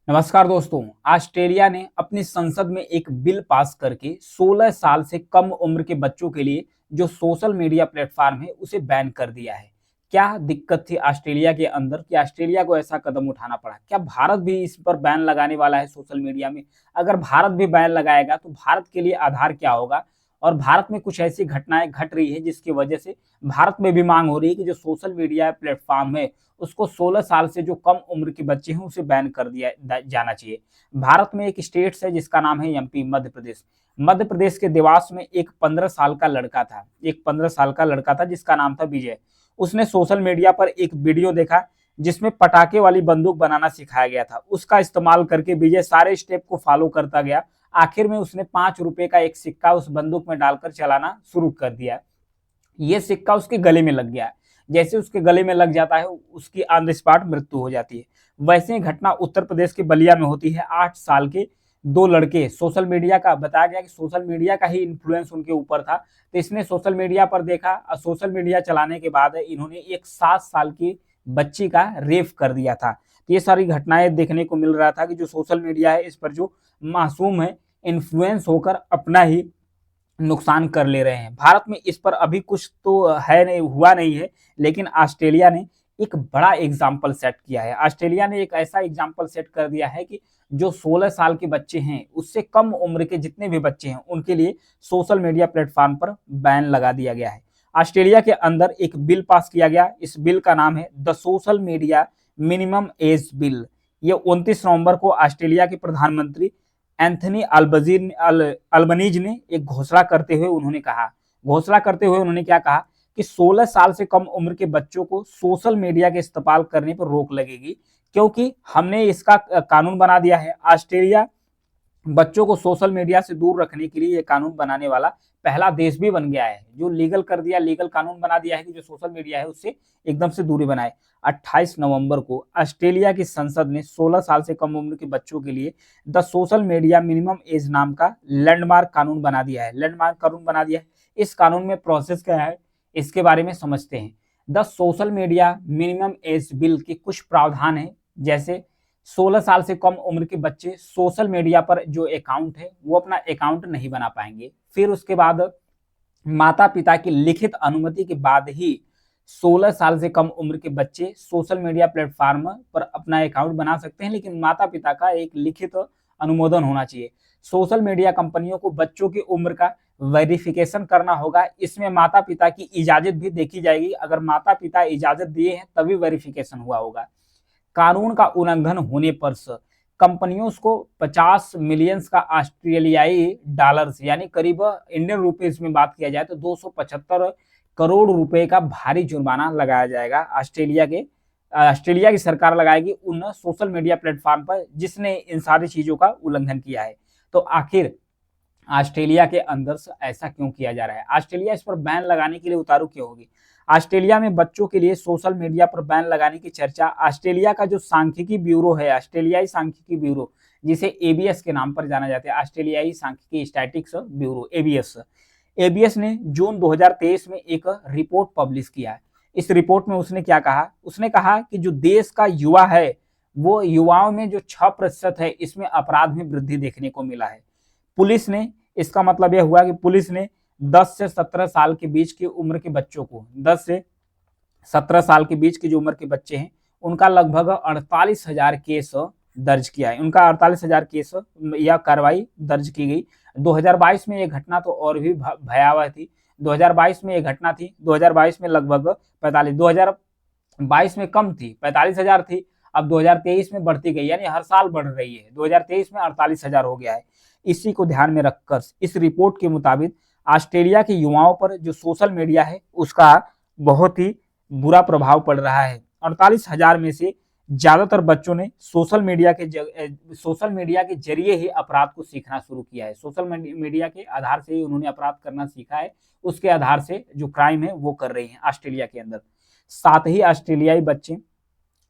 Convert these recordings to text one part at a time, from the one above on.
नमस्कार दोस्तों। ऑस्ट्रेलिया ने अपनी संसद में एक बिल पास करके 16 साल से कम उम्र के बच्चों के लिए जो सोशल मीडिया प्लेटफॉर्म है उसे बैन कर दिया है। क्या दिक्कत थी ऑस्ट्रेलिया के अंदर कि ऑस्ट्रेलिया को ऐसा कदम उठाना पड़ा? क्या भारत भी इस पर बैन लगाने वाला है सोशल मीडिया में? अगर भारत भी बैन लगाएगा तो भारत के लिए आधार क्या होगा? और भारत में कुछ ऐसी घटनाएं घट रही है जिसकी वजह से भारत में भी मांग हो रही है कि जो सोशल मीडिया प्लेटफॉर्म है उसको 16 साल से जो कम उम्र के बच्चे हैं उसे बैन कर दिया जाना चाहिए। भारत में एक स्टेट्स है जिसका नाम है एमपी, मध्य प्रदेश। मध्य प्रदेश के देवास में एक 15 साल का लड़का था, जिसका नाम था विजय। उसने सोशल मीडिया पर एक वीडियो देखा जिसमें पटाखे वाली बंदूक बनाना सिखाया गया था। उसका इस्तेमाल करके विजय सारे स्टेप को फॉलो करता गया। आखिर में उसने 5 रुपए का एक सिक्का उस बंदूक में डालकर चलाना शुरू कर दिया। ये सिक्का उसके गले में लग गया। जैसे उसके गले में लग जाता है उसकी ऑन द स्पॉट मृत्यु हो जाती है। वैसे ही घटना उत्तर प्रदेश के बलिया में होती है। 8 साल के 2 लड़के, सोशल मीडिया का बताया गया कि सोशल मीडिया का ही इन्फ्लुएंस उनके ऊपर था, तो इसने सोशल मीडिया पर देखा और सोशल मीडिया चलाने के बाद इन्होंने एक 7 साल की बच्ची का रेप कर दिया था। तो ये सारी घटनाएं देखने को मिल रहा था कि जो सोशल मीडिया है इस पर जो मासूम है इन्फ्लुएंस होकर अपना ही नुकसान कर ले रहे हैं। भारत में इस पर अभी कुछ तो है नहीं, हुआ नहीं है, लेकिन ऑस्ट्रेलिया ने एक बड़ा एग्जाम्पल सेट किया है। ऑस्ट्रेलिया ने एक ऐसा एग्जाम्पल सेट कर दिया है कि जो 16 साल के बच्चे हैं उससे कम उम्र के जितने भी बच्चे हैं उनके लिए सोशल मीडिया प्लेटफॉर्म पर बैन लगा दिया गया है। ऑस्ट्रेलिया के अंदर एक बिल पास किया गया। इस बिल का नाम है the social media minimum age bill. ये 29 नवंबर को ऑस्ट्रेलिया के प्रधानमंत्री एंथनी अल्बनीज ने एक घोषणा करते हुए उन्होंने क्या कहा कि 16 साल से कम उम्र के बच्चों को सोशल मीडिया के इस्तेमाल करने पर रोक लगेगी, क्योंकि हमने इसका कानून बना दिया है। ऑस्ट्रेलिया बच्चों को सोशल मीडिया से दूर रखने के लिए ये कानून बनाने वाला पहला देश भी बन गया है, जो लीगल कानून बना दिया है कि जो सोशल मीडिया है उससे एकदम से दूरी बनाए। 28 नवंबर को ऑस्ट्रेलिया की संसद ने 16 साल से कम उम्र के बच्चों के लिए the social media minimum age नाम का लैंडमार्क कानून बना दिया है। इस कानून में प्रोसेस क्या है इसके बारे में समझते हैं। The social media minimum age bill के कुछ प्रावधान है, जैसे 16 साल से कम उम्र के बच्चे सोशल मीडिया पर जो अकाउंट है वो अपना अकाउंट नहीं बना पाएंगे। फिर उसके बाद माता पिता की लिखित अनुमति के बाद ही 16 साल से कम उम्र के बच्चे सोशल मीडिया प्लेटफॉर्म पर अपना अकाउंट बना सकते हैं, लेकिन माता पिता का एक लिखित अनुमोदन होना चाहिए। सोशल मीडिया कंपनियों को बच्चों की उम्र का वेरिफिकेशन करना होगा। इसमें माता पिता की इजाजत भी देखी जाएगी। अगर माता पिता इजाजत दिए हैं तभी वेरिफिकेशन हुआ होगा। कानून का उल्लंघन होने पर कंपनियों को 50 मिलियन का ऑस्ट्रेलियाई डॉलर्स यानी करीब इंडियन रुपीज में बात किया जाए तो 275 करोड़ रुपए का भारी जुर्माना लगाया जाएगा। ऑस्ट्रेलिया की सरकार लगाएगी उन सोशल मीडिया प्लेटफॉर्म पर जिसने इन सारी चीजों का उल्लंघन किया है। तो आखिर ऑस्ट्रेलिया के अंदर से ऐसा क्यों किया जा रहा है? ऑस्ट्रेलिया इस पर बैन लगाने के लिए उतारू क्यों होगी? ऑस्ट्रेलिया में बच्चों के लिए सोशल मीडिया पर बैन लगाने की चर्चा ऑस्ट्रेलिया का जो सांख्यिकी ब्यूरो है, ऑस्ट्रेलियाई सांख्यिकी ब्यूरो, जिसे एबीएस के नाम पर जाना जाता है, ऑस्ट्रेलियाई सांख्यिकी स्टैटिस्टिक्स ब्यूरो एबीएस ने जून 2023 में एक रिपोर्ट पब्लिश किया है। इस रिपोर्ट में उसने क्या कहा? उसने कहा कि जो देश का युवा है वो युवाओं में जो 6% है इसमें अपराध में वृद्धि देखने को मिला है। पुलिस ने, इसका मतलब यह हुआ कि पुलिस ने 10 से 17 साल के बीच की उम्र के बच्चों को 10 से 17 साल के बीच की जो उम्र के बच्चे हैं उनका लगभग 48,000 केस दर्ज किया है। उनका 48,000 केस या कार्रवाई दर्ज की गई। 2022 में ये घटना तो और भी भयावह थी। 2022 में ये घटना थी, 2022 में लगभग 45, 2022 में कम थी, 45,000 थी, अब 2023 में बढ़ती गई, यानी हर साल बढ़ रही है। 2023 में 48,000 हो गया है। इसी को ध्यान में रखकर इस रिपोर्ट के मुताबिक ऑस्ट्रेलिया के युवाओं पर जो सोशल मीडिया है उसका बहुत ही बुरा प्रभाव पड़ रहा है। 48,000 में से ज्यादातर बच्चों ने सोशल मीडिया के जरिए ही अपराध को सीखना शुरू किया है। सोशल मीडिया के आधार से ही उन्होंने अपराध करना सीखा है। उसके आधार से जो क्राइम है वो कर रही हैं ऑस्ट्रेलिया के अंदर। साथ ही ऑस्ट्रेलियाई बच्चे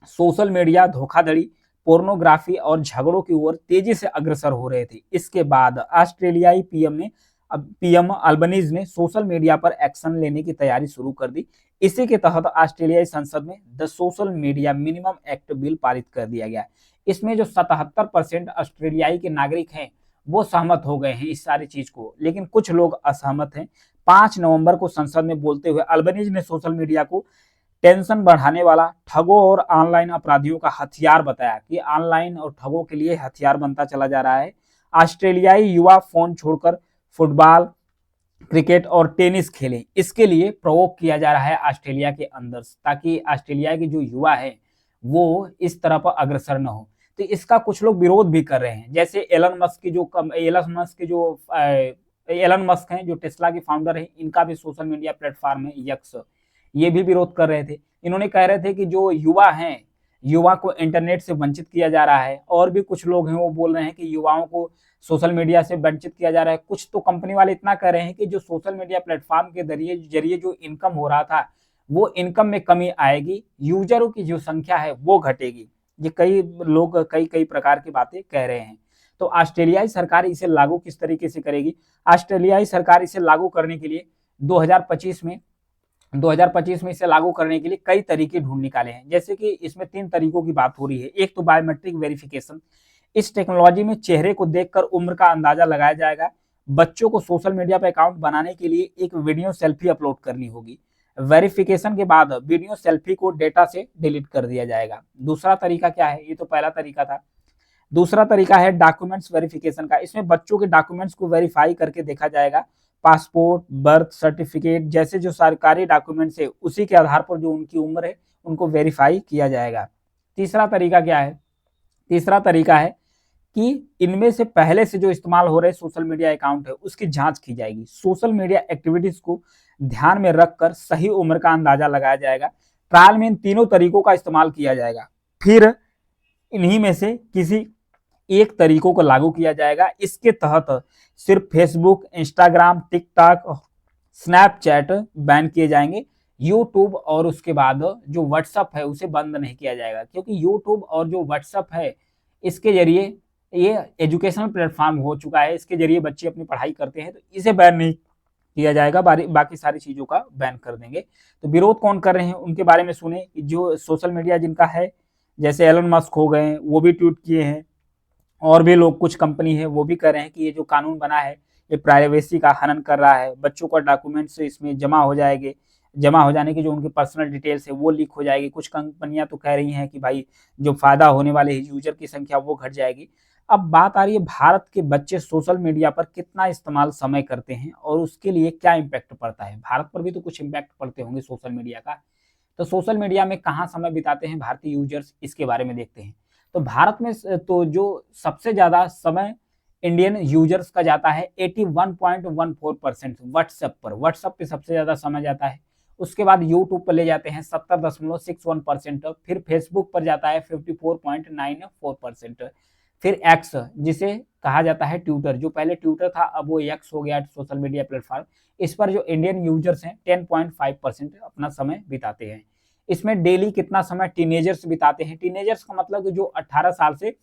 सोशल मीडिया धोखाधड़ी, पोर्नोग्राफी और झगड़ों की ओर तेजी से अग्रसर हो रहे थे। इसके बाद ऑस्ट्रेलियाई पीएम अल्बनीज ने सोशल मीडिया पर एक्शन लेने की तैयारी शुरू कर दी। इसी के तहत ऑस्ट्रेलियाई संसद में the social media minimum act bill पारित कर दिया गया। इसमें जो 77% ऑस्ट्रेलियाई के नागरिक हैं वो सहमत हो गए हैं इस सारी चीज को, लेकिन कुछ लोग असहमत हैं। 5 नवंबर को संसद में बोलते हुए अल्बनीज ने सोशल मीडिया को टेंशन बढ़ाने वाला, ठगों और ऑनलाइन अपराधियों का हथियार बताया कि ऑनलाइन और ठगों के लिए हथियार बनता चला जा रहा है। ऑस्ट्रेलियाई युवा फोन छोड़कर फुटबॉल, क्रिकेट और टेनिस खेलें, इसके लिए प्रवोक किया जा रहा है ऑस्ट्रेलिया के अंदर, ताकि ऑस्ट्रेलिया के जो युवा है वो इस तरफ अग्रसर न हो। तो इसका कुछ लोग विरोध भी कर रहे हैं, जैसे एलन मस्क हैं जो टेस्ला के फाउंडर हैं, इनका भी सोशल मीडिया प्लेटफॉर्म है यक्स, ये भी विरोध कर रहे थे। इन्होंने कह रहे थे कि जो युवा हैं, युवा को इंटरनेट से वंचित किया जा रहा है। और भी कुछ लोग हैं वो बोल रहे हैं कि युवाओं को सोशल मीडिया से वंचित किया जा रहा है। कुछ तो कंपनी वाले इतना कह रहे हैं कि जो सोशल मीडिया प्लेटफॉर्म के जरिए जो इनकम हो रहा था वो इनकम में कमी आएगी, यूजरों की जो संख्या है वो घटेगी। ये कई लोग कई कई प्रकार की बातें कह रहे हैं। तो ऑस्ट्रेलियाई सरकार इसे लागू किस तरीके से करेगी? ऑस्ट्रेलियाई सरकार इसे लागू करने के लिए 2025 में इसे लागू करने के लिए कई तरीके ढूंढ निकाले हैं। जैसे कि इसमें 3 तरीकों की बात हो रही है। एक तो बायोमेट्रिक वेरिफिकेशन, इस टेक्नोलॉजी में चेहरे को देखकर उम्र का अंदाजा लगाया जाएगा। बच्चों को सोशल मीडिया पर अकाउंट बनाने के लिए एक वीडियो सेल्फी अपलोड करनी होगी। वेरिफिकेशन के बाद वीडियो सेल्फी को डेटा से डिलीट कर दिया जाएगा। दूसरा तरीका क्या है? ये तो पहला तरीका था। दूसरा तरीका है डॉक्यूमेंट्स वेरिफिकेशन का। इसमें बच्चों के डॉक्यूमेंट्स को वेरीफाई करके देखा जाएगा। पासपोर्ट, बर्थ सर्टिफिकेट जैसे जो सरकारी डॉक्यूमेंट्स है उसी के आधार पर जो उनकी उम्र है उनको वेरीफाई किया जाएगा। तीसरा तरीका क्या है? तीसरा तरीका है कि इनमें से पहले से जो इस्तेमाल हो रहे सोशल मीडिया अकाउंट है उसकी जांच की जाएगी। सोशल मीडिया एक्टिविटीज को ध्यान में रखकर सही उम्र का अंदाजा लगाया जाएगा। ट्रायल में इन तीनों तरीकों का इस्तेमाल किया जाएगा, फिर इन्हीं में से किसी एक तरीकों को लागू किया जाएगा। इसके तहत सिर्फ Facebook, Instagram, TikTok, Snapchat ban किए जाएंगे। यूट्यूब और उसके बाद जो व्हाट्सएप है उसे बंद नहीं किया जाएगा, क्योंकि यूट्यूब और जो व्हाट्सएप है इसके जरिए ये एजुकेशनल प्लेटफॉर्म हो चुका है, इसके जरिए बच्चे अपनी पढ़ाई करते हैं, तो इसे बैन नहीं किया जाएगा, बाकी सारी चीजों का बैन कर देंगे। तो विरोध कौन कर रहे हैं उनके बारे में सुने। जो सोशल मीडिया जिनका है, जैसे एलन मस्क हो गए, वो भी ट्वीट किए हैं, और भी लोग, कुछ कंपनी है वो भी कह रहे हैं कि ये जो कानून बना है ये प्राइवेसी का हनन कर रहा है। बच्चों का डॉक्यूमेंट्स इसमें जमा हो जाएंगे, जमा हो जाने की जो उनकी पर्सनल डिटेल्स है वो लीक हो जाएगी। कुछ कंपनियां तो कह रही हैं कि भाई जो फायदा होने वाले यूजर की संख्या वो घट जाएगी। अब बात आ रही है भारत के बच्चे सोशल मीडिया पर कितना इस्तेमाल समय करते हैं और उसके लिए क्या इम्पैक्ट पड़ता है। भारत पर भी तो कुछ इम्पैक्ट पड़ते होंगे सोशल मीडिया का। तो सोशल मीडिया में कहाँ समय बिताते हैं भारतीय यूजर्स, इसके बारे में देखते हैं। तो भारत में तो जो सबसे ज्यादा समय इंडियन यूजर्स का जाता है 81.14% व्हाट्सएप पे सबसे ज्यादा समय जाता है। उसके बाद यूट्यूब पर ले जाते हैं 70.61%, फिर फेसबुक पर जाता है 54.94%, फिर एक्स जिसे कहा जाता है ट्विटर, जो पहले ट्विटर था अब वो एक्स हो गया सोशल मीडिया प्लेटफॉर्म, इस पर जो इंडियन यूजर्स हैं 10.5% अपना समय बिताते हैं। इसमें डेली कितना समय टीनेजर्स बिताते हैं? टीनेजर्स का मतलब कि जो 18 साल से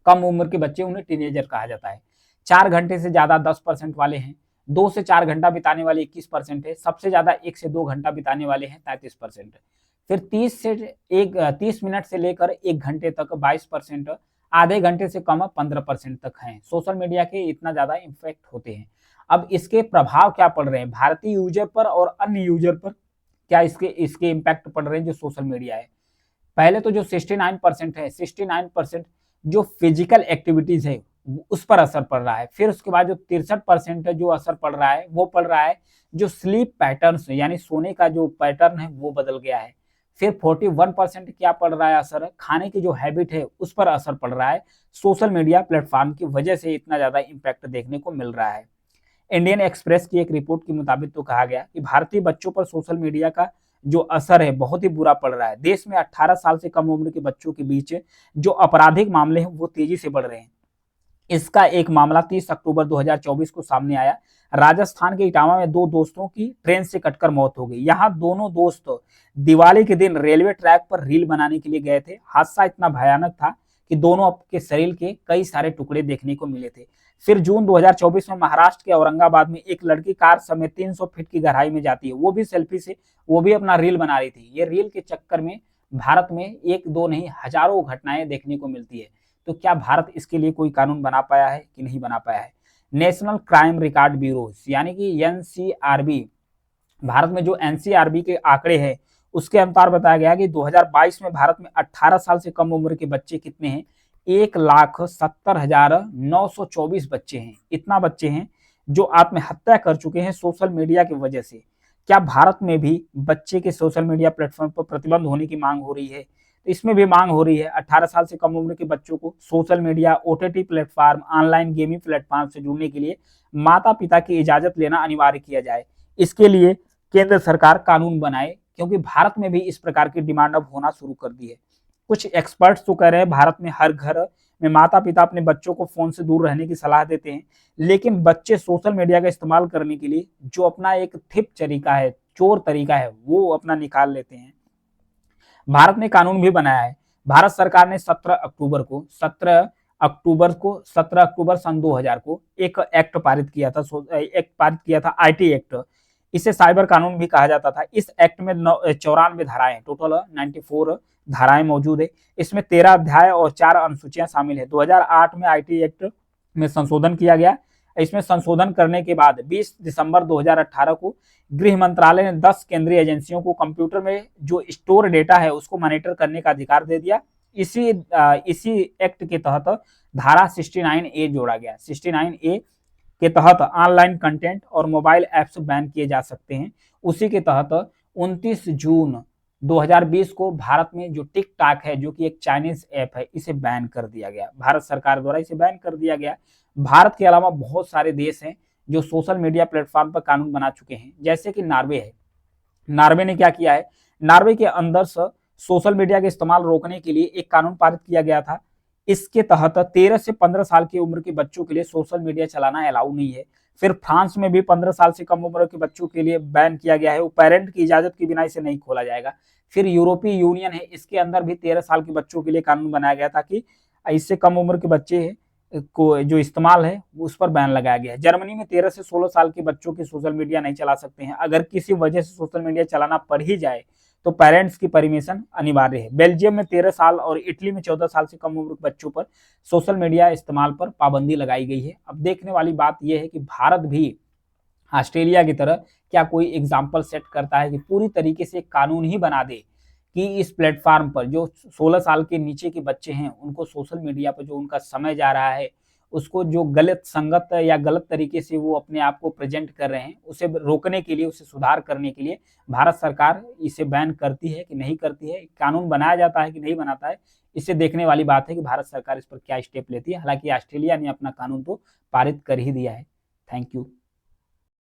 कम उम्र के बच्चे, उन्हें टीनेजर कहा जाता है। 4 घंटे से ज्यादा 10% वाले हैं, 2 से 4 घंटा बिताने वाले 21% है, सबसे ज्यादा 1 से 2 घंटा बिताने वाले हैं 33%, फिर 30 मिनट से लेकर 1 घंटे तक 22%, आधे घंटे से कम 15% तक हैं। सोशल मीडिया के इतना ज्यादा इम्पैक्ट होते हैं। अब इसके प्रभाव क्या पड़ रहे हैं भारतीय यूजर पर और अन्य यूजर पर, क्या इसके इम्पैक्ट पड़ रहे हैं जो सोशल मीडिया है? पहले तो जो 69% है, 69% जो फिजिकल एक्टिविटीज है उस पर असर पड़ रहा है। फिर उसके बाद जो 63% जो असर पड़ रहा है वो पड़ रहा है जो स्लीप पैटर्न्स यानी सोने का जो पैटर्न है वो बदल गया है। फिर 41% क्या पड़ रहा है असर, खाने की जो हैबिट है उस पर असर पड़ रहा है। सोशल मीडिया प्लेटफॉर्म की वजह से इतना ज्यादा इम्पैक्ट देखने को मिल रहा है। इंडियन एक्सप्रेस की एक रिपोर्ट के मुताबिक तो कहा गया कि भारतीय बच्चों पर सोशल मीडिया का जो असर है बहुत ही बुरा पड़ रहा है। देश में 18 साल से कम उम्र के बच्चों के बीच जो आपराधिक मामले हैं वो तेजी से बढ़ रहे हैं। इसका एक मामला 30 अक्टूबर 2024 को सामने आया। राजस्थान के इटावा में 2 दोस्तों की ट्रेन से कटकर मौत हो गई। यहाँ दोनों दोस्त दिवाली के दिन रेलवे ट्रैक पर रील बनाने के लिए गए थे। हादसा इतना भयानक था कि दोनों के शरीर के कई सारे टुकड़े देखने को मिले थे। फिर जून 2024 में महाराष्ट्र के औरंगाबाद में एक लड़की कार समेत 300 फीट की गहराई में जाती है, वो भी सेल्फी से, वो भी अपना रील बना रही थी। ये रील के चक्कर में भारत में एक दो नहीं हजारों घटनाएं देखने को मिलती है। तो क्या भारत इसके लिए कोई कानून बना पाया है कि नहीं बना पाया है? नेशनल क्राइम रिकॉर्ड ब्यूरो यानी कि एनसीआरबी, भारत में जो एनसीआरबी के आंकड़े हैं उसके अनुसार बताया गया कि 2022 में भारत में 18 साल से कम उम्र के बच्चे कितने हैं? 1,70,924 बच्चे हैं। इतना बच्चे हैं जो आत्महत्या कर चुके हैं सोशल मीडिया की वजह से। क्या भारत में भी बच्चे के सोशल मीडिया प्लेटफॉर्म पर प्रतिबंध होने की मांग हो रही है? तो इसमें भी मांग हो रही है 18 साल से कम उम्र के बच्चों को social media, OTT platform, online gaming platform से जुड़ने के लिए माता पिता की इजाजत लेना अनिवार्य किया जाए। इसके लिए केंद्र सरकार कानून बनाए, क्योंकि भारत में भी इस प्रकार की डिमांड अब होना शुरू कर दी है। कुछ एक्सपर्ट्स तो कह रहे हैं भारत में हर घर में माता पिता अपने बच्चों को फोन से दूर रहने की सलाह देते हैं, लेकिन बच्चे सोशल मीडिया का इस्तेमाल करने के लिए जो अपना एक थिप तरीका है, चोर तरीका है, वो अपना निकाल लेते हैं। भारत ने कानून भी बनाया है। भारत सरकार ने 17 अक्टूबर सन 2000 को एक एक्ट पारित किया था, आईटी एक्ट। इसे साइबर कानून भी कहा जाता था। इस एक्ट में 94 धाराएं, टोटल 94 धाराएं मौजूद है। इसमें 13 अध्याय और 4 अनुसूचियां शामिल है। 2008 में आईटी एक्ट में संशोधन किया गया। इसमें संशोधन करने के बाद 20 दिसंबर 2018 को गृह मंत्रालय ने 10 केंद्रीय एजेंसियों को कंप्यूटर में जो स्टोर डेटा है उसको मॉनिटर करने का अधिकार दे दिया। इसी एक्ट के तहत धारा 69A जोड़ा गया। 69A के तहत ऑनलाइन कंटेंट और मोबाइल ऐप्स बैन किए जा सकते हैं। उसी के तहत 29 जून 2020 को भारत में जो टिकटॉक है, जो कि एक चाइनीज ऐप है, इसे बैन कर दिया गया। भारत सरकार द्वारा इसे बैन कर दिया गया। भारत के अलावा बहुत सारे देश हैं जो सोशल मीडिया प्लेटफॉर्म पर कानून बना चुके हैं, जैसे कि नार्वे है। नार्वे ने क्या किया है? नार्वे के अंदर सोशल मीडिया के इस्तेमाल रोकने के लिए एक कानून पारित किया गया था। इसके तहत 13 से 15 साल की उम्र के बच्चों के लिए सोशल मीडिया चलाना अलाउ नहीं है। फिर फ्रांस में भी 15 साल से कम उम्र के बच्चों के लिए बैन किया गया है। वो पेरेंट की इजाजत के बिना इसे नहीं खोला जाएगा। फिर यूरोपीय यूनियन है, इसके अंदर भी 13 साल के बच्चों के लिए कानून बनाया गया, ताकि इससे कम उम्र के बच्चे को जो इस्तेमाल है उस पर बैन लगाया गया है। जर्मनी में 13 से 16 साल के बच्चों की सोशल मीडिया नहीं चला सकते हैं। अगर किसी वजह से सोशल मीडिया चलाना पड़ ही जाए तो पेरेंट्स की परमिशन अनिवार्य है। बेल्जियम में 13 साल और इटली में 14 साल से कम उम्र के बच्चों पर सोशल मीडिया इस्तेमाल पर पाबंदी लगाई गई है। अब देखने वाली बात यह है कि भारत भी ऑस्ट्रेलिया की तरह क्या कोई एग्जाम्पल सेट करता है कि पूरी तरीके से कानून ही बना दे कि इस प्लेटफॉर्म पर जो 16 साल के नीचे के बच्चे हैं उनको सोशल मीडिया पर जो उनका समय जा रहा है, उसको जो गलत संगत या गलत तरीके से वो अपने आप को प्रेजेंट कर रहे हैं, उसे रोकने के लिए, उसे सुधार करने के लिए भारत सरकार इसे बैन करती है कि नहीं करती है, कानून बनाया जाता है कि नहीं बनाता है, इसे देखने वाली बात है कि भारत सरकार इस पर क्या स्टेप लेती है। हालांकि ऑस्ट्रेलिया ने अपना कानून तो पारित कर ही दिया है। Thank you.